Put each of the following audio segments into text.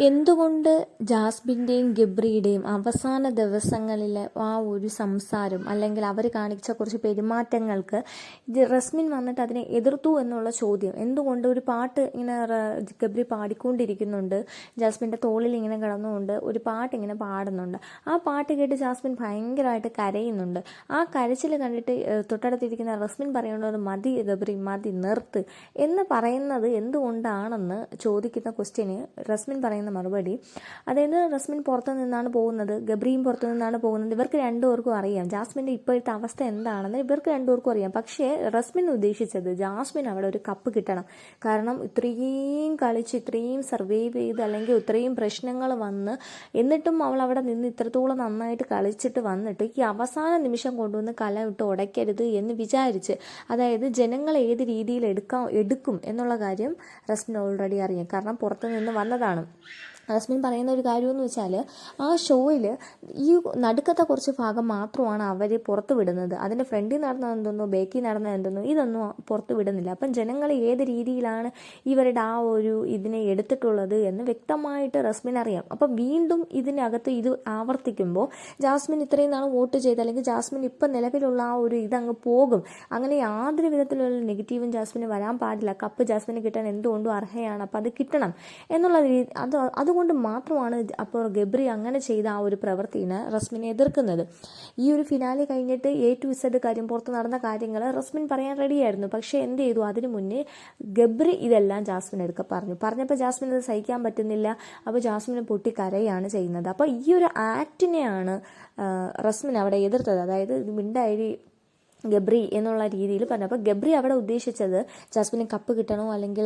എന്തുകൊണ്ട് ജാസ്മിൻ്റെയും ഗബ്രിയുടെയും അവസാന ദിവസങ്ങളിലെ ആ ഒരു സംസാരം അല്ലെങ്കിൽ അവർ കാണിച്ച കുറച്ച് പെരുമാറ്റങ്ങൾക്ക് റസ്മിൻ വന്നിട്ട് അതിനെ എതിർത്തു എന്നുള്ള ചോദ്യം, എന്തുകൊണ്ട് ഒരു പാട്ട് ഇങ്ങനെ ഗബ്രി പാടിക്കൊണ്ടിരിക്കുന്നുണ്ട്, ജാസ്മിൻ്റെ തോളിൽ ഇങ്ങനെ കിടന്നുകൊണ്ട് ഒരു പാട്ട് ഇങ്ങനെ പാടുന്നുണ്ട്, ആ പാട്ട് കേട്ട് ജാസ്മിൻ ഭയങ്കരമായിട്ട് കരയുന്നുണ്ട്. ആ കരച്ചിൽ കണ്ടിട്ട് തൊട്ടടുത്തിരിക്കുന്ന റസ്മിൻ പറയുന്നത് മതി ഗബ്രി മതി നിർത്ത് എന്ന് പറയുന്നത് എന്തുകൊണ്ടാണെന്ന് ചോദിക്കുന്ന ക്വസ്റ്റ്യന് റസ്മിൻ പറയുന്ന മറുപടി, അതായത് റസ്മിൻ പുറത്തു നിന്നാണ് പോകുന്നത്, ഗബ്രിയും പുറത്തു നിന്നാണ് പോകുന്നത്, ഇവർക്ക് രണ്ടുപേർക്കും അറിയാം ജാസ്മിൻ്റെ ഇപ്പോഴത്തെ അവസ്ഥ എന്താണെന്ന് ഇവർക്ക് രണ്ടുപേർക്കും അറിയാം. പക്ഷേ റസ്മിൻ ഉദ്ദേശിച്ചത് ജാസ്മിൻ അവിടെ ഒരു കപ്പ് കിട്ടണം. കാരണം ഇത്രയും കളിച്ച് ഇത്രയും സർവൈവ് ചെയ്ത് അല്ലെങ്കിൽ ഇത്രയും പ്രശ്നങ്ങൾ വന്ന് എന്നിട്ടും അവൾ അവിടെ നിന്ന് ഇത്രത്തോളം നന്നായിട്ട് കളിച്ചിട്ട് വന്നിട്ട് ഈ അവസാന നിമിഷം കൊണ്ടുവന്ന് കല ഇട്ട് ഉടയ്ക്കരുത് എന്ന് വിചാരിച്ച്, അതായത് ജനങ്ങൾ ഏത് രീതിയിൽ എടുക്കും എന്നുള്ള കാര്യം റസ്മിൻ ഓൾറെഡി അറിയാം. കാരണം പുറത്തു നിന്ന് വന്നതാണ്. റസ്മിൻ പറയുന്ന ഒരു കാര്യമെന്ന് വെച്ചാൽ ആ ഷോയിൽ ഈ നടുക്കത്തെ കുറച്ച് ഭാഗം മാത്രമാണ് അവർ പുറത്ത് വിടുന്നത്, അതിൻ്റെ ഫ്രണ്ടിൽ നടന്നത് എന്തെന്നോ ബാക്കിൽ നടന്നത് എന്തെന്നോ ഇതൊന്നും പുറത്ത് വിടുന്നില്ല. അപ്പം ജനങ്ങൾ ഏത് രീതിയിലാണ് ഇവരുടെ ആ ഒരു ഇതിനെ എടുത്തിട്ടുള്ളത് എന്ന് വ്യക്തമായിട്ട് റസ്മിൻ അറിയാം. അപ്പം വീണ്ടും ഇതിനകത്ത് ഇത് ആവർത്തിക്കുമ്പോൾ ജാസ്മിൻ ഇത്രയും നാൾ വോട്ട് ചെയ്ത് അല്ലെങ്കിൽ ജാസ്മിൻ ഇപ്പം നിലവിലുള്ള ആ ഒരു ഇതങ്ങ് പോകും. അങ്ങനെ യാതൊരു വിധത്തിലുള്ള നെഗറ്റീവും ജാസ്മിന് വരാൻ പാടില്ല. കപ്പ് ജാസ്മിന് കിട്ടാൻ എന്തുകൊണ്ടും അർഹയാണ്, അപ്പം അത് കിട്ടണം എന്നുള്ള അതുകൊണ്ട് മാത്രമാണ് അപ്പോൾ ഗബ്രി അങ്ങനെ ചെയ്ത ആ ഒരു പ്രവൃത്തിനെ റസ്മിനെ എതിർക്കുന്നത്. ഈ ഒരു ഫിനാലെ കഴിഞ്ഞിട്ട് A to Z കാര്യം പുറത്ത് നടന്ന കാര്യങ്ങൾ റസ്മിൻ പറയാൻ റെഡിയായിരുന്നു. പക്ഷേ എന്ത് ചെയ്തു, അതിനു മുന്നേ ഗബ്രി ഇതെല്ലാം ജാസ്മിൻ എടുക്ക പറഞ്ഞപ്പോൾ ജാസ്മിൻ അത് സഹിക്കാൻ പറ്റുന്നില്ല. അപ്പോൾ ജാസ്മിനെ പൊട്ടി കരയാണ് ചെയ്യുന്നത്. അപ്പോൾ ഈ ഒരു ആക്ടിനെയാണ് റസ്മിൻ അവിടെ എതിർത്തത്. അതായത് മിണ്ടായി ഗബ്രി എന്നുള്ള രീതിയിൽ പറഞ്ഞു. അപ്പോൾ ഗബ്രി അവിടെ ഉദ്ദേശിച്ചത് ജാസ്മിന് കപ്പ് കിട്ടണോ അല്ലെങ്കിൽ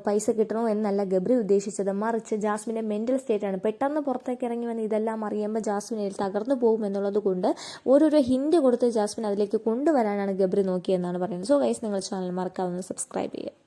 പൈസ കിട്ടണോ എന്നല്ല ഗബ്രി ഉദ്ദേശിച്ചത്, മറിച്ച് ജാസ്മിൻ്റെ മെൻ്റൽ സ്റ്റേറ്റാണ്. പെട്ടെന്ന് പുറത്തേക്ക് ഇറങ്ങി വന്ന് ഇതെല്ലാം അറിയുമ്പോൾ ജാസ്മിനിൽ തകർന്നു പോകും എന്നുള്ളത് കൊണ്ട് ഓരോരോ ഹിൻഡ് കൊടുത്ത് ജാസ്മിൻ അതിലേക്ക് കൊണ്ടുവരാനാണ് ഗബ്രി നോക്കിയെന്നാണ് പറയുന്നത്. സോ ഗൈസ്, നിങ്ങൾ ചാനൽ മറക്കാവുന്ന സബ്സ്ക്രൈബ് ചെയ്യുക.